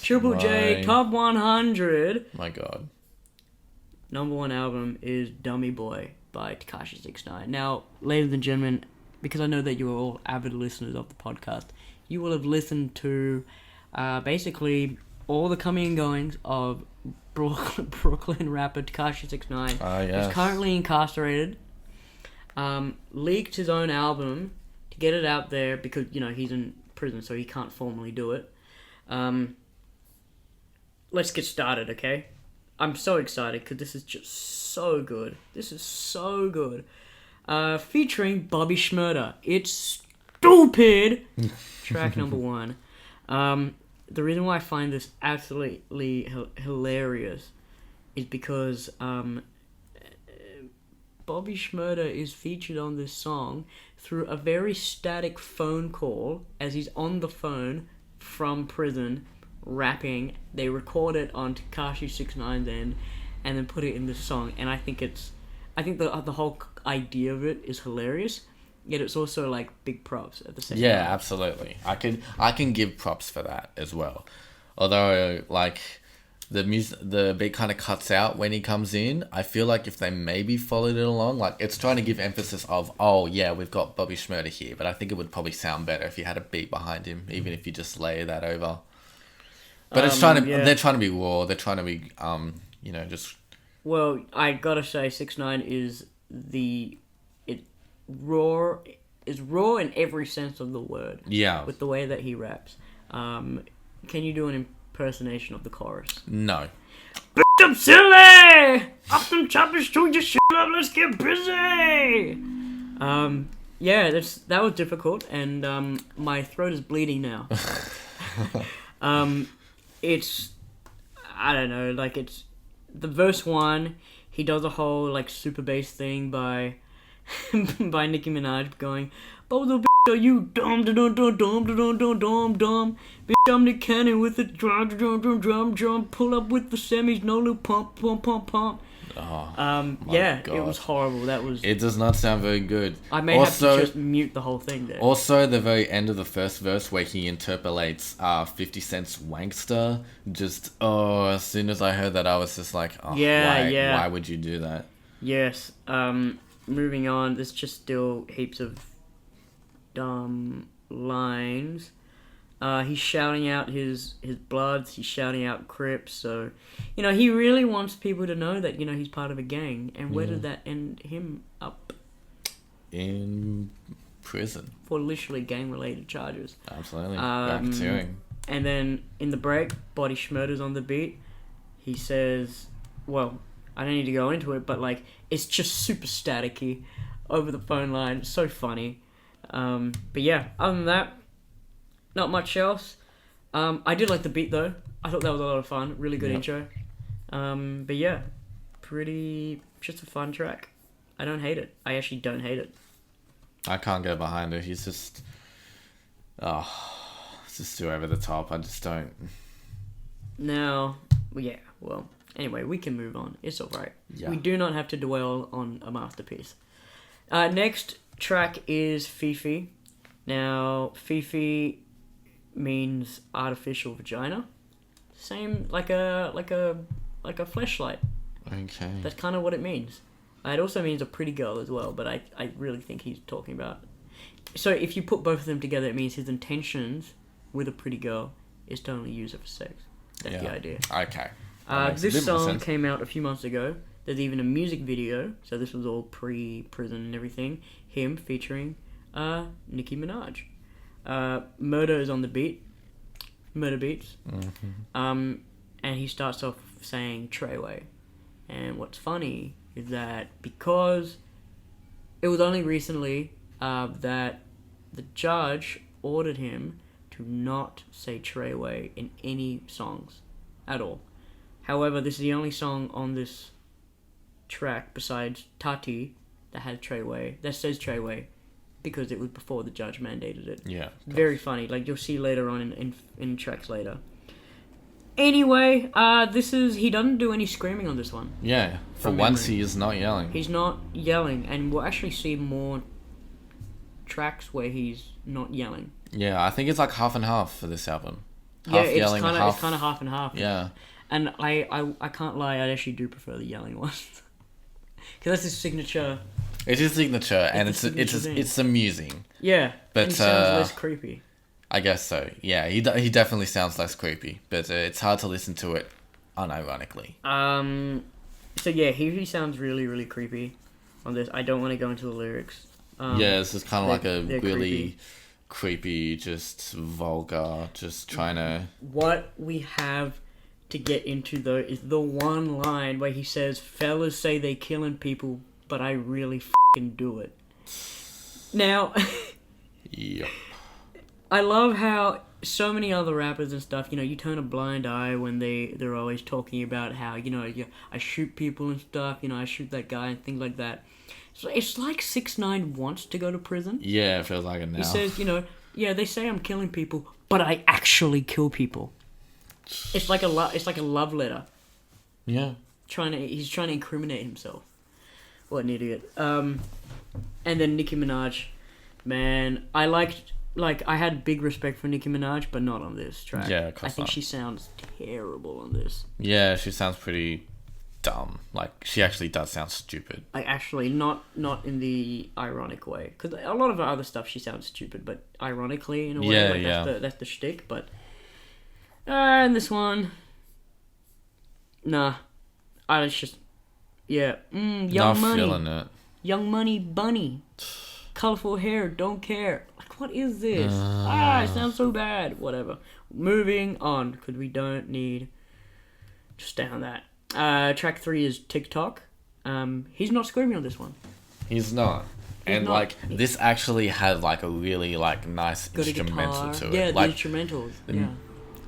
Triple J Top 100. My God. Number one album is Dummy Boy by Tekashi 6ix9ine. Now, ladies and gentlemen, because I know that you are all avid listeners of the podcast, you will have listened to basically all the coming and goings of Brooklyn rapper Tekashi 6ix9ine. Yes. He's currently incarcerated. Leaked his own album to get it out there because, he's in prison, so he can't formally do it. Let's get started, okay? I'm so excited because this is just so good. This is so good. Featuring Bobby Shmurda. It's stupid! Track number one. The reason why I find this absolutely hilarious is because Bobby Shmurda is featured on this song through a very static phone call as he's on the phone from prison rapping. They record it on Tekashi 6ix9ine's end and then put it in this song, and I think the whole idea of it is hilarious, yet it's also like big props at the same time. Yeah, absolutely. I can give props for that as well. Although like the beat kind of cuts out when he comes in. I feel like if they maybe followed it along, like it's trying to give emphasis of, oh yeah, we've got Bobby Shmurda here, but I think it would probably sound better if you had a beat behind him, even if you just layer that over. But it's trying to, they're trying to be raw. They're trying to be, just. Well, I gotta say, 6ix9ine is raw in every sense of the word. Yeah. With the way that he raps. Can you do an impersonation of the chorus? No. Bitch, I'm silly! Up them choppers, to your shit up, let's get busy! Yeah, that was difficult, and my throat is bleeding now. It's, I don't know, like it's, the verse 1, he does a whole like super bass thing by Nicki Minaj going, "Oh the bitch, are you dumb, dumb, dumb, dumb, dumb, dumb, dumb, dumb, bitch, I'm the cannon with the drum, drum, drum, drum, drum, pull up with the semis, no little pump, pump, pump, pump." Yeah, God. It was horrible. It does not sound very good. I may have to just mute the whole thing there. Also, the very end of the first verse where he interpolates 50 Cent's Wankster, just, as soon as I heard that, I was just like, why would you do that? Yes. Moving on, there's just still heaps of dumb lines. He's shouting out his Bloods, he's shouting out Crips, so, he really wants people to know that, he's part of a gang, and where did that end him up? In prison. For literally gang-related charges. Absolutely. Racketeering. And then, in the break, Bobby Shmurda's on the beat. He says, well, I don't need to go into it, but, like, it's just super staticky over the phone line. It's so funny. But yeah, other than that, not much else. I did like the beat though. I thought that was a lot of fun. Really good intro. But yeah, just a fun track. I don't hate it. I actually don't hate it. I can't go behind it. He's just, it's just too over the top. I just don't. Now, well, anyway, we can move on. It's alright. Yeah. We do not have to dwell on a masterpiece. Next track is Fifi. Now, Fifi means artificial vagina. Same like a fleshlight. Okay. That's kind of what it means. It also means a pretty girl as well, but I really think he's talking about. So if you put both of them together, it means his intentions with a pretty girl is to only use her for sex. That's the idea. Okay. This song came out a few months ago. There's even a music video, so this was all pre-prison and everything. Him featuring Nicki Minaj. Murder is on the beat. Murder beats. Mm-hmm. And he starts off saying Treyway. And what's funny is that because it was only recently that the judge ordered him to not say Treyway in any songs at all. However, this is the only song on this track besides Tati that has Treyway, that says Treyway, because it was before the judge mandated it. Yeah. Very funny. Like, you'll see later on in tracks later. Anyway, he doesn't do any screaming on this one. Yeah. For once, he is not yelling. He's not yelling, and we'll actually see more tracks where he's not yelling. Yeah, I think it's like half and half for this album. Yeah, half yelling, it's kind of half and half. Yeah. And I can't lie, I actually do prefer the yelling ones. Because that's his signature. It's his signature, and signature thing. it's amusing. Yeah, But and he sounds less creepy. I guess so. Yeah, he definitely sounds less creepy, but it's hard to listen to it unironically. So yeah, he sounds really, really creepy on this. I don't want to go into the lyrics. Yeah, this is kind of like a really creepy. just vulgar, just trying to... What we have to get into, though, is the one line where he says, "Fellas say they killing people, but I really fucking do it." Now, Yep. I love how so many other rappers and stuff, you know, you turn a blind eye when they're always talking about how, you know, I shoot people and stuff, you know, I shoot that guy and things like that. So it's like 6ix9ine wants to go to prison. Yeah, it feels like it now. He says, you know, yeah, they say I'm killing people, but I actually kill people. It's like a love letter. Yeah. He's trying to incriminate himself. What an idiot. And then Nicki Minaj, man, I had big respect for Nicki Minaj, but not on this track. Yeah, I think she sounds terrible on this. Yeah, she sounds pretty dumb. Like, she actually does sound stupid. Like, actually, not in the ironic way. Because a lot of her other stuff, she sounds stupid, but ironically, in a way. Yeah, That's the shtick, but... and this one... Nah. It's just... Yeah. Young Not Money. feeling it. Young Money Bunny. Colorful hair, don't care. Like, what is this? It sounds so bad. Whatever. Moving on, because we don't need to stay on that. Track 3 is TikTok. He's not screaming on this one. He's not. And, this actually had, a really, nice Got instrumental to it. Yeah, the instrumentals. Yeah.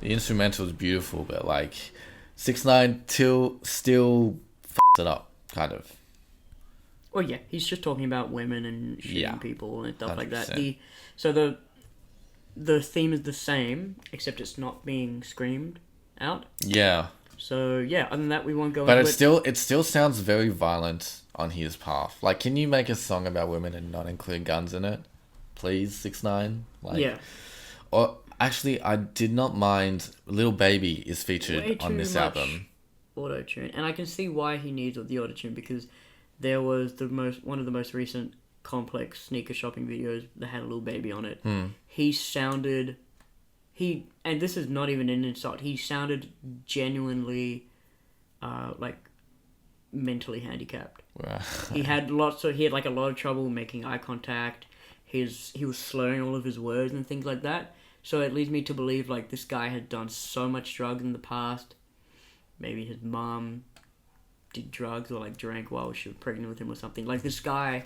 The instrumental is beautiful, but, 6ix9ine still f***s it up, kind of. Well, yeah, he's just talking about women and shooting people and stuff 100%. like that. The theme is the same, except it's not being screamed out. Yeah. So yeah, other than that, we won't go. But it still sounds very violent on his path. Can you make a song about women and not include guns in it, please, 6ix9ine? Yeah. Or actually, I did not mind. Lil Baby is featured on this album. Auto tune, and I can see why he needs the auto tune because there was one of the most recent Complex sneaker shopping videos that had a Lil Baby on it. He sounded. And this is not even an insult. He sounded genuinely, mentally handicapped. Wow. He had a lot of trouble making eye contact. He was slurring all of his words and things like that. So it leads me to believe this guy had done so much drugs in the past. Maybe his mom did drugs or drank while she was pregnant with him or something. This guy,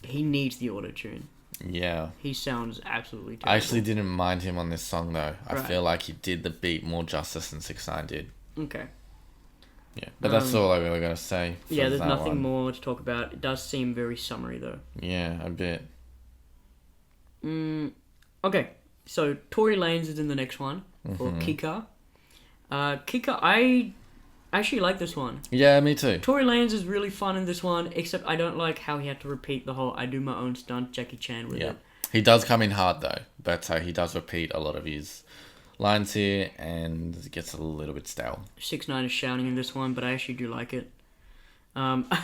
he needs the auto tune. Yeah. He sounds absolutely terrible. I actually didn't mind him on this song though. I Right. feel like he did the beat more justice than 6ix9ine did. Okay. Yeah. But that's all I really gotta say. Yeah, there's nothing more to talk about. It does seem very summary though. Yeah, a bit. Okay, so Tory Lanez is in the next one for Kika. Kika, I actually like this one. Yeah, me too. Tory Lanez is really fun in this one, except I don't like how he had to repeat the whole "I do my own stunt" Jackie Chan with it. He does come in hard though, but he does repeat a lot of his lines here, and it gets a little bit stale. 6ix9ine is shouting in this one, but I actually do like it. What's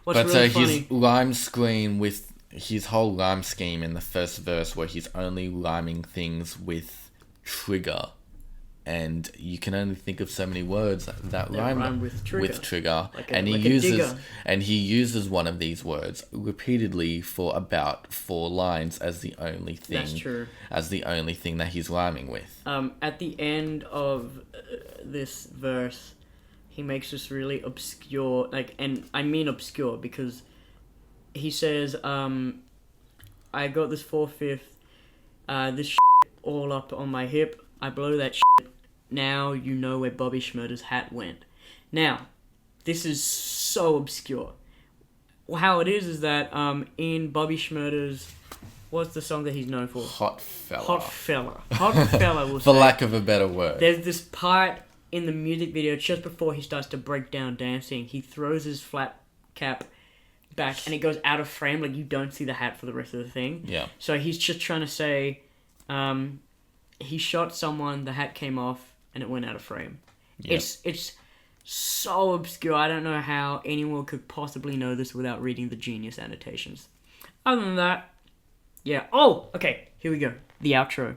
But really funny? his rhyme scheme with his whole rhyme scheme in the first verse, where he's only rhyming things with trigger. And you can only think of so many words that rhyme with trigger. He uses one of these words repeatedly for about 4 lines as the only thing. That's true. As the only thing that he's rhyming with. At the end of this verse, he makes this really obscure, and I mean obscure because he says, I got this 4/5, this shit all up on my hip. I blow that shit. Now you know where Bobby Shmurda's hat went. Now, this is so obscure. How it is that in Bobby Shmurda's, what's the song that he's known for? Hot Fella. Hot Fella will say. For lack of a better word. There's this part in the music video just before he starts to break down dancing. He throws his flat cap back and it goes out of frame. You don't see the hat for the rest of the thing. Yeah. So he's just trying to say... he shot someone, the hat came off, and it went out of frame. Yep. It's so obscure. I don't know how anyone could possibly know this without reading the Genius annotations. Other than that, yeah. Oh, okay. Here we go. The outro.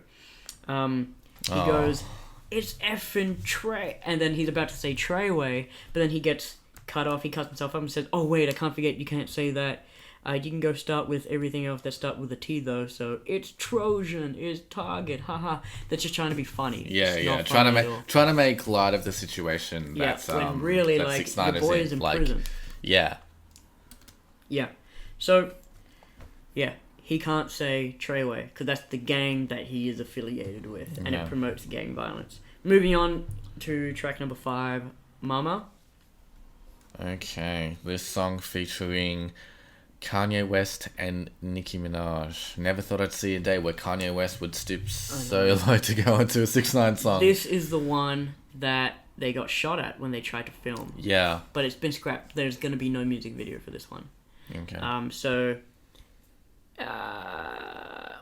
He goes, "It's effing Trey," and then he's about to say Treyway, but then he gets cut off. He cuts himself up and says, "Oh wait, I can't forget. You can't say that. You can go start with everything else that start with a T though. So it's Trojan, it's Target, haha." That's just trying to be funny. Yeah. Trying to make light of the situation. That's when really that like 6ix9ine the boy is in prison. Yeah. Yeah. So, yeah, he can't say Treyway because that's the gang that he is affiliated with, and it promotes gang violence. Moving on to track number 5, Mama. Okay, this song featuring Kanye West and Nicki Minaj. Never thought I'd see a day where Kanye West would stoop so low to go into a 6ix9ine song. This is the one that they got shot at when they tried to film. Yeah. But it's been scrapped. There's going to be no music video for this one. Okay.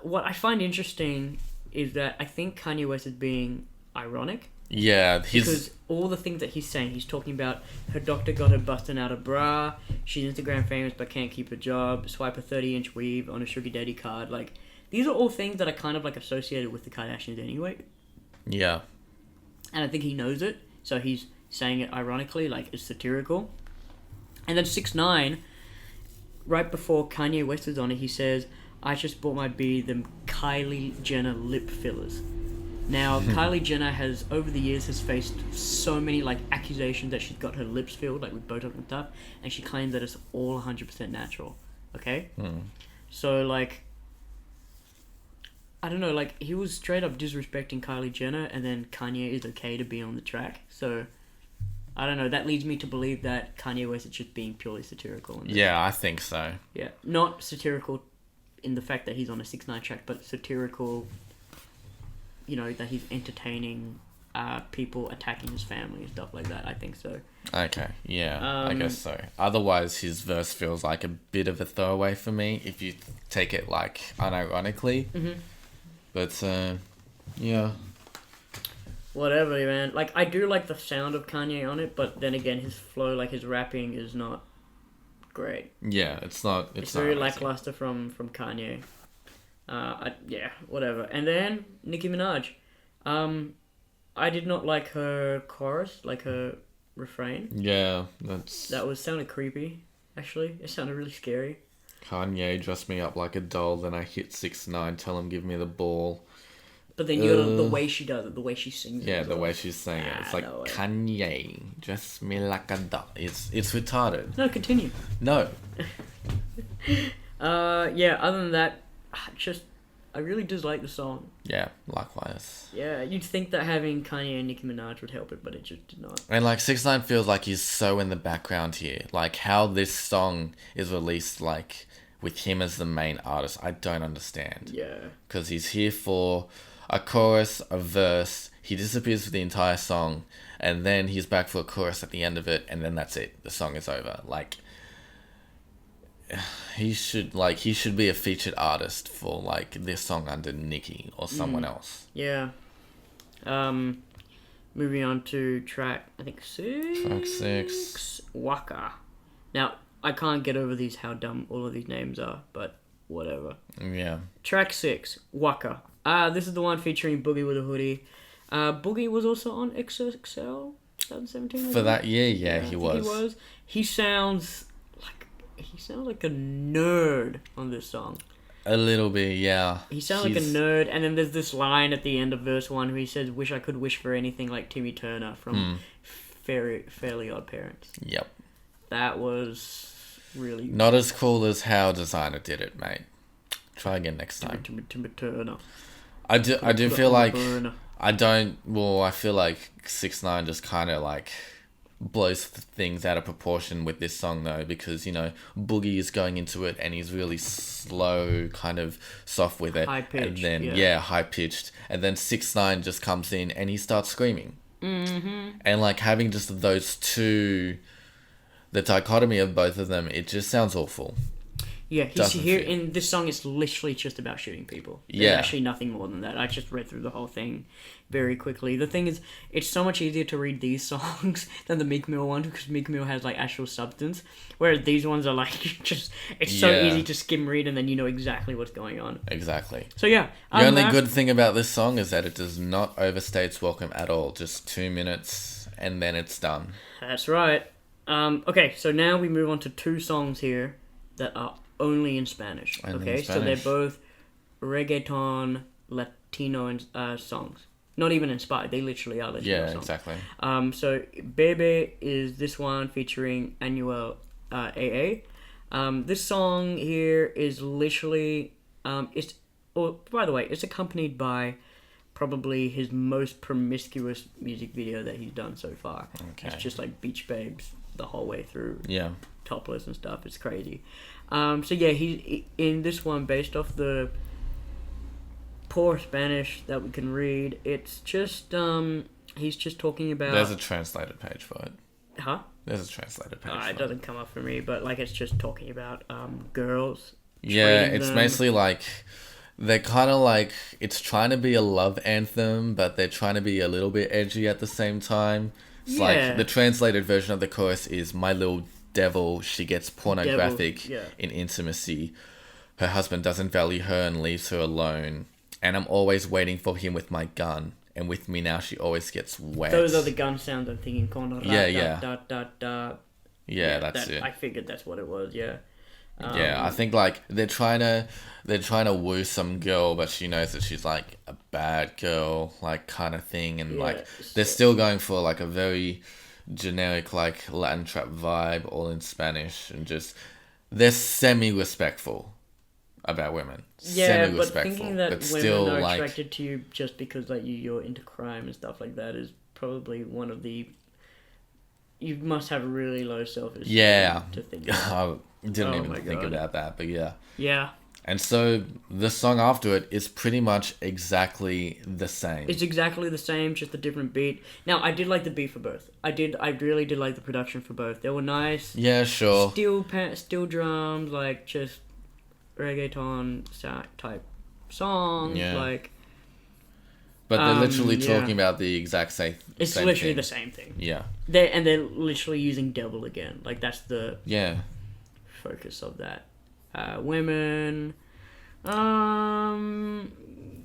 What I find interesting is that I think Kanye West is being ironic. Yeah, because all the things that he's saying, he's talking about her doctor got her busting out a bra, she's Instagram famous but can't keep a job, swipe a 30-inch weave on a sugar daddy card. Like, these are all things that are kind of like associated with the Kardashians anyway. Yeah. And I think he knows it, so he's saying it ironically, like it's satirical. And then 6ix9ine, right before Kanye West is on it, he says, "I just bought my B them Kylie Jenner lip fillers." Now, Kylie Jenner has, over the years, has faced so many, like, accusations that she's got her lips filled, like, with Botox and stuff, and she claims that it's all 100% natural, okay? So, like, I don't know, like, he was straight up disrespecting Kylie Jenner, and then Kanye is okay to be on the track, so, I don't know, that leads me to believe that Kanye West is just being purely satirical. Yeah, I think so. Yeah, not satirical in the fact that he's on a 6ix9ine track, but satirical... You know, that he's entertaining people attacking his family and stuff like that. I think so. Okay, yeah, I guess so. Otherwise, his verse feels like a bit of a throwaway for me if you take it, like, unironically. Mm-hmm. But, yeah. Whatever, man. Like, I do like the sound of Kanye on it, but then again, his flow, like, his rapping is not great. Yeah, it's not... It's very lackluster from Kanye. Yeah, whatever. And then Nicki Minaj. I did not like her chorus, like her refrain. Yeah, sounded creepy. Actually, it sounded really scary. Kanye dressed me up like a doll, then I hit 6ix9ine, tell him give me the ball. But then you know the way she does it, the way she sings it. Yeah, the way she's saying it. It's like, Kanye, dress me like a doll. It's retarded. No, continue. No. Yeah, other than that, I really dislike the song. Yeah, likewise. Yeah, you'd think that having Kanye and Nicki Minaj would help it, but it just did not. And like 6ix9ine feels like he's so in the background here. Like how this song is released, like with him as the main artist, I don't understand. Yeah. Because he's here for a chorus, a verse, he disappears for the entire song, and then he's back for a chorus at the end of it, and then that's it. The song is over. Like, he should be a featured artist for like this song under Nicki or someone else. Yeah. Moving on to track, I think 6. Track 6. Waka. Now, I can't get over how dumb all of these names are, but whatever. Yeah. Track 6, Waka. This is the one featuring Boogie with a Hoodie. Boogie was also on XXL 2017. For that year, yeah, he was. He sounds like a nerd on this song. A little bit, yeah. He sounds like a nerd, and then there's this line at the end of verse 1 where he says, "Wish I could wish for anything like Timmy Turner from Fairly Odd Parents." Yep. That was really... Not as cool as how Designer did it, mate. Try again next time. Timmy Turner. I do feel like... I feel like 6ix9ine just kind of like... blows things out of proportion with this song though, because you know Boogie is going into it and he's really slow, kind of soft with it, high-pitched, and then high pitched, and then 6ix9ine just comes in and he starts screaming, and like having just those two, the dichotomy of both of them, it just sounds awful. Yeah, he's Doesn't here fit. in this song. It's literally just about shooting people. There's Yeah. actually nothing more than that. I just read through the whole thing very quickly. The thing is, it's so much easier to read these songs than the Meek Mill one because Meek Mill has like actual substance, whereas these ones are like just it's so Yeah. easy to skim read and then you know exactly what's going on. Exactly. So yeah, The only last- good thing about this song is that it does not overstay its welcome at all. Just 2 minutes and then it's done. That's right. Okay, so now we move on to two songs here that are only in Spanish. Only Okay, in so they're Spanish. both reggaeton Latino songs. Not even inspired. They literally are Latino Yeah, songs. exactly. So Bebe is this one featuring Anuel AA. This song here is literally by the way, it's accompanied by probably his most promiscuous music video that he's done so far. Okay. It's just like beach babes the whole way through, Yeah. topless and stuff. It's crazy. So yeah, he in this one, based off the poor Spanish that we can read. It's just he's just talking about. There's a translated page for it. Huh? There's a translated page. It for doesn't come up for me, but like it's just talking about girls. Yeah, treating it's them- mostly like they're kind of like it's trying to be a love anthem, but they're trying to be a little bit edgy at the same time. It's Yeah. like the translated version of the chorus is "My little devil, she gets pornographic Devil, yeah. in intimacy. Her husband doesn't value her and leaves her alone, and I'm always waiting for him with my gun. And with me now, she always gets wet." Those are the gun sounds I'm thinking. Yeah. Da. Yeah, that's it. I figured that's what it was. Yeah. Yeah, I think like they're trying to woo some girl, but she knows that she's like a bad girl, like kind of thing, and Yeah, like they're still going for like a very generic like Latin trap vibe, all in Spanish, and just they're semi-respectful about women. Yeah, but thinking that women still are like attracted to you just because like you're into crime and stuff like that is probably one of the. You must have a really low self-esteem. yeah, To think. That. I didn't Oh even my think God. about that, but yeah. Yeah, And so the song after it is pretty much exactly the same. it's exactly the same, just a different beat. Now I did like the beat for both. I really did like the production for both. They were nice. Yeah, sure. Steel drums, like just reggaeton type songs, Yeah. like But they're literally yeah. talking about the exact same. it's same literally thing. the same thing. Yeah. They're literally using devil again. Like that's the Yeah. focus of that. Women.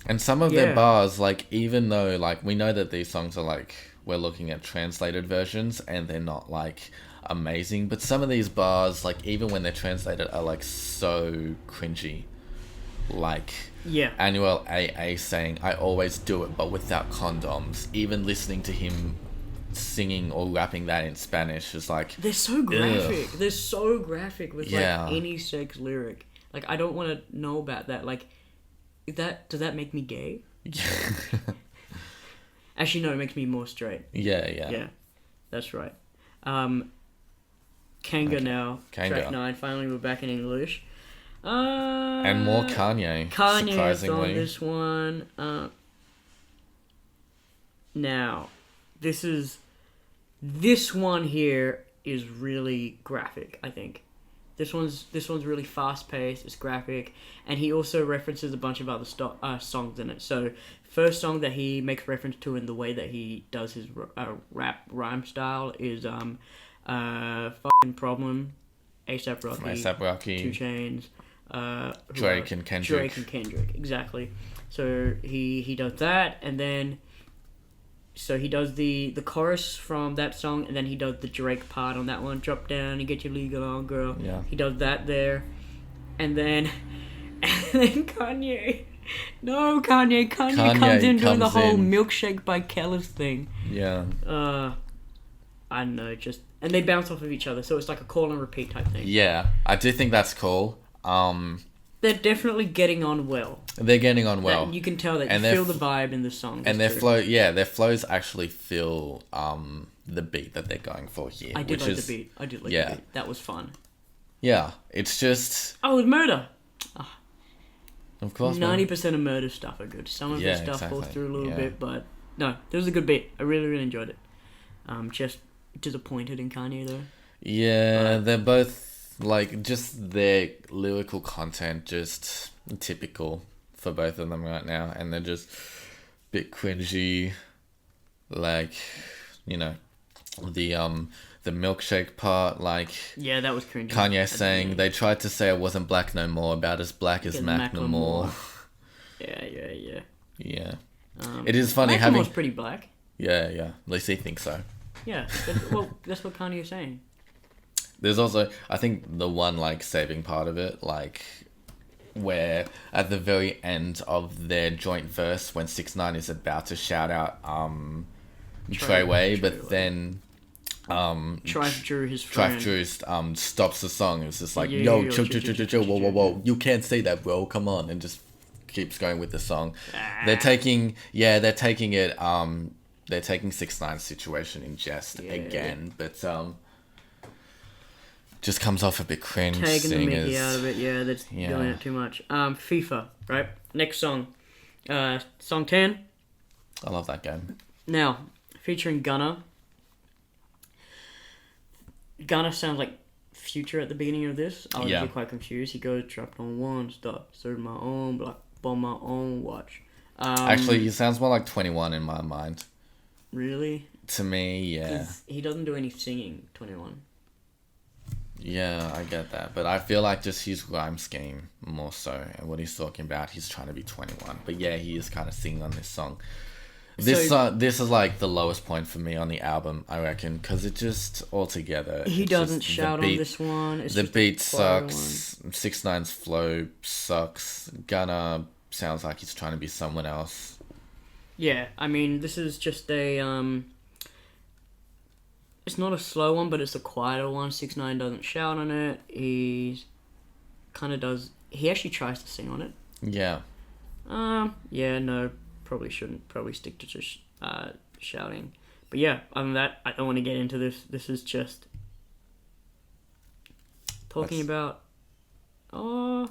And some of Yeah. their bars, like even though like we know that these songs are like we're looking at translated versions and they're not like amazing, but some of these bars, like even when they're translated, are like so cringy. Like Yeah. Anuel AA saying, "I always do it, but without condoms." Even listening to him singing or rapping that in Spanish is like, They're so graphic. They're so graphic with Yeah. like any sex lyric. Like I don't want to know about that. Like, does that make me gay? Actually, no. It makes me more straight. yeah. Yeah, that's right. Kanga now. Kanga. Track 9. Finally, we're back in English. And more Kanye, Kanye's on surprisingly. this one. Now, this one here is really graphic, I think. This one's really fast paced. It's graphic, and he also references a bunch of other songs in it. So, first song that he makes reference to in the way that he does his rap rhyme style is "Fucking Problem," A$AP Rocky, From A$AP Rocky, 2 Chainz, who Drake else? and Kendrick. Drake and Kendrick, exactly. So he does that, and then. So he does the chorus from that song, and then he does the Drake part on that one. Drop down and get your legal on, girl. Yeah. He does that there, and then Kanye. No, Kanye comes in doing the comes whole in. milkshake by Kellis thing. Yeah. I don't know, and they bounce off of each other, so it's like a call and repeat type thing. Yeah, I do think that's cool. They're definitely getting on well. They're getting on well. You can tell that And you their feel the vibe in the song. and their It's true. their flows actually feel the beat that they're going for here. I did which like is, the beat. I did like yeah. the beat. That was fun. Yeah, it's just Oh, with murder. of course man. 90% of murder stuff are good. Some of Yeah, the stuff falls exactly. through a little Yeah. bit, but no, there was a good beat. I really, really enjoyed it. Just disappointed in Kanye though. Yeah, they're both like just their lyrical content just typical for both of them right now, and they're just a bit cringy. Like, you know, the milkshake part, like Yeah, that was cringy. Kanye saying they tried to say I wasn't black no more, about as black as Macklemore. Yeah. Yeah. It is funny Macklemore's pretty black. Yeah. At least he thinks so. Yeah, that's what Kanye is saying. There's also, I think, the one, like, saving part of it, like, where at the very end of their joint verse, when 6ix9ine is about to shout out Treyway, but then Trife Drew, his friend. Trife Drew stops the song. It's just like, Yeah, chill, whoa, you can't say that, bro, come on, and just keeps going with the song. They're taking it, they're taking 6ix9ine's situation in jest again, but just comes off a bit cringe. Taking the mickey out of it, that's going out too much. FIFA, right? Next song. Song 10. I love that game. Now, featuring Gunna. Gunna sounds like Future at the beginning of this. I was really quite confused. He goes, trapped on one stop, served my own block, on my own watch. Actually, he sounds more like 21 in my mind. Really? To me, yeah. He doesn't do any singing, 21. Yeah, I get that. But I feel like just his rhyme scheme more so, and what he's talking about, he's trying to be 21. But yeah, he is kind of singing on this song. This is like the lowest point for me on the album, I reckon, because it just altogether. He doesn't shout on this one. The beat sucks. 6ix9ine's flow sucks. Gunna sounds like he's trying to be someone else. Yeah, I mean, this is just a it's not a slow one, but it's a quieter one. 6ix9ine doesn't shout on it. He kind of does. He actually tries to sing on it. Yeah. Yeah, no. Probably shouldn't. Probably stick to just shouting. But yeah, other than that, I don't want to get into this. This is just talking about... no,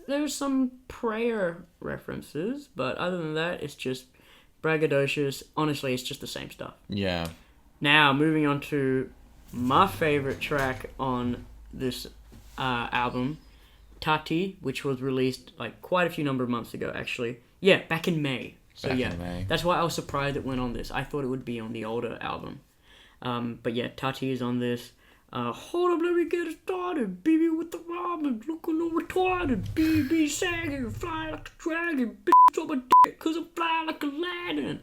there's some prayer references, but other than that, it's just braggadocious. Honestly, it's just the same stuff. Yeah. Now, moving on to my favorite track on this album, Tati, which was released like quite a few number of months ago, actually. Yeah, back in May. So in May. That's why I was surprised it went on this. I thought it would be on the older album. But yeah, Tati is on this. Hold up, let me get it started. BB with the ramen, looking all retarded. BB sagging, fly like a dragon. Bitch on my dick, cause I'm fly like Aladdin.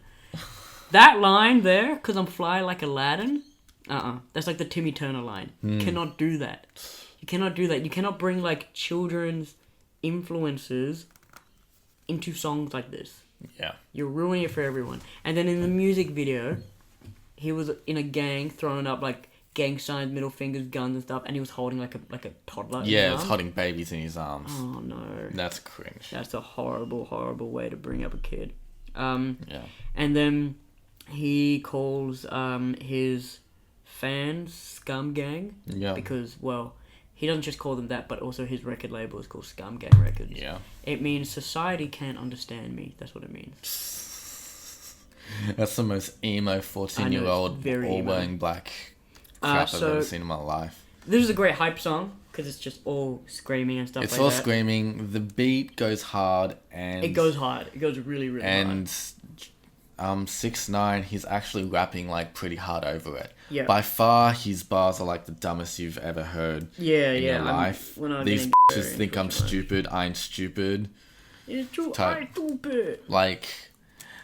That line there, cause I'm fly like Aladdin. That's like the Timmy Turner line. You cannot do that. You cannot do that. You cannot bring like children's influences into songs like this. Yeah. You're ruining it for everyone. And then in the music video, he was in a gang throwing up like gang signs, middle fingers, guns and stuff, and he was holding like a toddler. Yeah, he was holding babies in his arms. Oh no. That's cringe. That's a horrible, horrible way to bring up a kid. Yeah. And then he calls his fans Scum Gang. Yeah. Because, well, he doesn't just call them that, but also his record label is called Scum Gang Records. Yeah. It means society can't understand me. That's what it means. That's the most emo 14-year-old all wearing black crap I've ever seen in my life. This is a great hype song because it's just all screaming and stuff like that. It's all screaming. The beat goes hard and... It goes hard. It goes really, really hard. And 6ix9ine, he's actually rapping like pretty hard over it. Yeah. By far, his bars are like the dumbest you've ever heard in your life. These just think I'm stupid. I ain't stupid. It's true. I'm stupid. Like,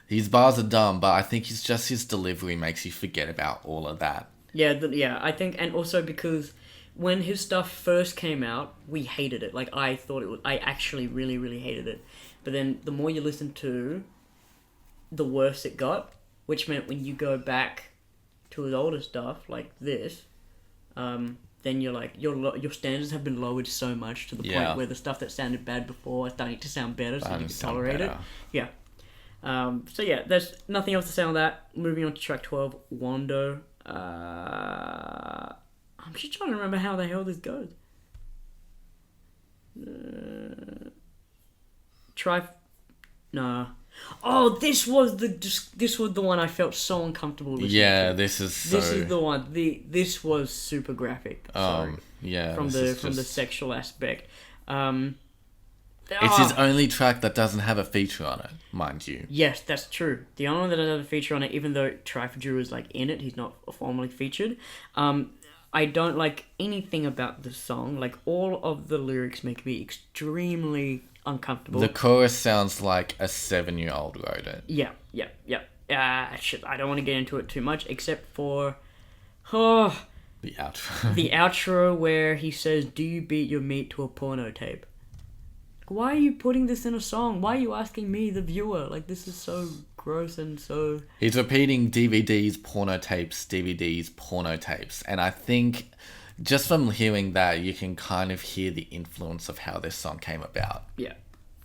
his bars are dumb, but I think it's just his delivery makes you forget about all of that. Yeah, I think, and also because when his stuff first came out, we hated it. Like, I actually really, really hated it. But then the more you listen to, the worse it got, which meant when you go back to his older stuff, like this, then you're like, your standards have been lowered so much to the point where the stuff that sounded bad before is starting to sound better, so you can tolerate it. Yeah. So yeah, there's nothing else to say on that. Moving on to track 12, Wando. I'm just trying to remember how the hell this goes. Oh, this was the one I felt so uncomfortable listening to. This is the one. This was super graphic. Sorry. Yeah, from this the is just- sexual aspect. It's his only track that doesn't have a feature on it, mind you. Yes, that's true. The only one that doesn't have a feature on it, even though Trifajou is like in it, he's not formally featured. I don't like anything about the song. Like, all of the lyrics make me extremely uncomfortable. The chorus sounds like a 7-year-old wrote it. Yeah. Shit, I don't want to get into it too much, except for the outro. the outro where he says, "Do you beat your meat to a porno tape?" Why are you putting this in a song? Why are you asking me, the viewer? Like, this is so gross and so... He's repeating DVDs, porno tapes, DVDs, porno tapes. And I think just from hearing that, you can kind of hear the influence of how this song came about. Yeah.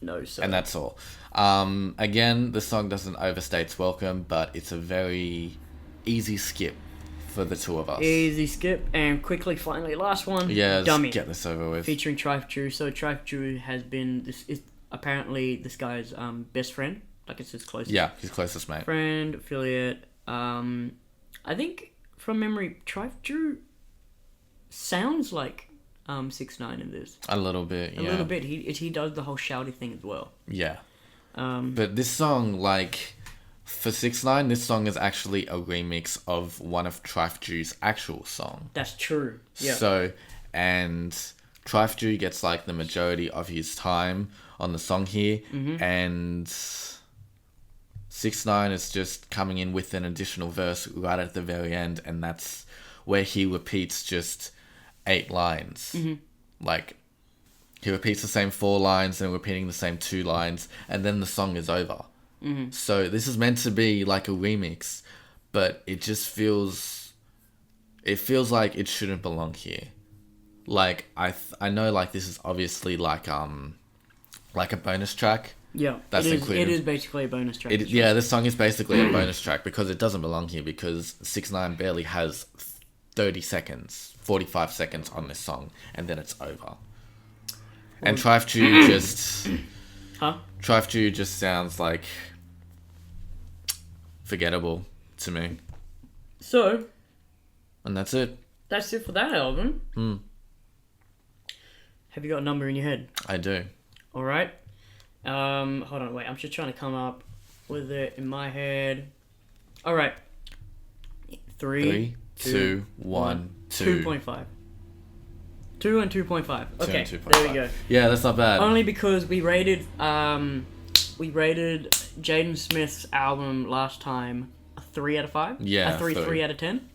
No, so... And that's all. Again, the song doesn't overstay its welcome, but it's a very easy skip for the two of us. Easy skip, and quickly, finally, last one. Yeah, Dummy. let's get this over with. Featuring Trifajou. So Trifajou has been... This is apparently this guy's best friend. Like, it's his closest... Yeah, his closest mate. Friend, affiliate. I think, from memory, Trifajou sounds like 6ix9ine in this. A little bit, yeah. A little bit. He does the whole shouty thing as well. Yeah. But this song, like, for 6ix9ine, this song is actually a remix of one of Trifajou's actual song. That's true. Yeah. So, and Trifajou gets, like, the majority of his time on the song here, and 6ix9ine is just coming in with an additional verse right at the very end, and that's where he repeats just 8 lines. Like, he repeats the same 4 lines and repeating the same 2 lines, and then the song is over. So this is meant to be like a remix, but it just feels... It feels like it shouldn't belong here. Like, I know, like, this is obviously like a bonus track. Yeah, That's it included. is basically a bonus track. Yeah, this song is basically a bonus track because it doesn't belong here because 6ix9ine barely has 30 seconds, 45 seconds on this song, and then it's over. And Trifajou just... Trifajou just sounds like forgettable to me. So, and that's it. That's it for that album. Have you got a number in your head? I do. All right. Hold on, wait. I'm just trying to come up with it in my head. All right. 3, 2, 1, 2. 2.5. 2 and 2.5. Okay, 2.5. there we go. Yeah, that's not bad. Only because we rated Jaden Smith's album last time a 3 out of 5. Yeah, a 3 out of 10.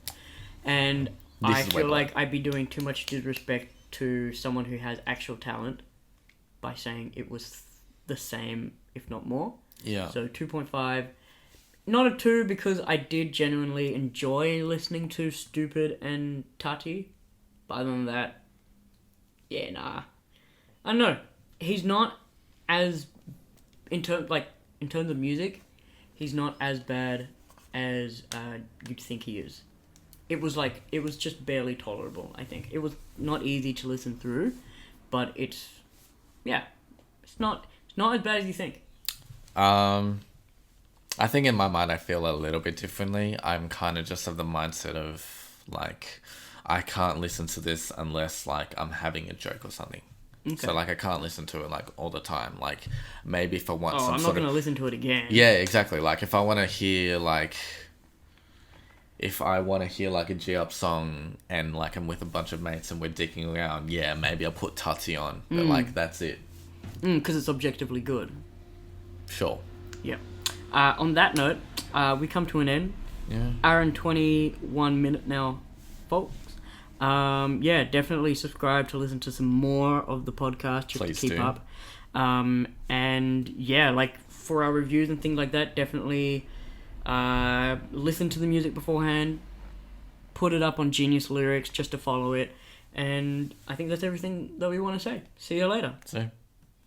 And I feel like better. I'd be doing too much disrespect to someone who has actual talent by saying it was the same, if not more. Yeah. So 2.5. Not a 2 because I did genuinely enjoy listening to Stupid and Tati. But other than that, yeah, nah. I don't know. He's not as in terms of music, he's not as bad as you'd think he is. It was just barely tolerable, I think. It was not easy to listen through, but it's not as bad as you think. I think in my mind I feel a little bit differently. I'm kind of just of the mindset of, like, I can't listen to this unless, like, I'm having a joke or something. Okay. So, like, I can't listen to it, like, all the time. Like, maybe if I want some I'm not going to listen to it again. Yeah, exactly. Like, if I want to hear, like... If I want to hear, like, a G-Up song and, like, I'm with a bunch of mates and we're dicking around, yeah, maybe I'll put Tati on. But, like, that's it. Because it's objectively good. Sure. Yeah. On that note, we come to an end. Yeah. Hour and 21 minute now, folks. Yeah, definitely subscribe to listen to some more of the podcast just Please to keep do. up. And yeah, like for our reviews and things like that, definitely listen to the music beforehand. Put it up on Genius Lyrics just to follow it. And I think that's everything that we want to say. See you later. So.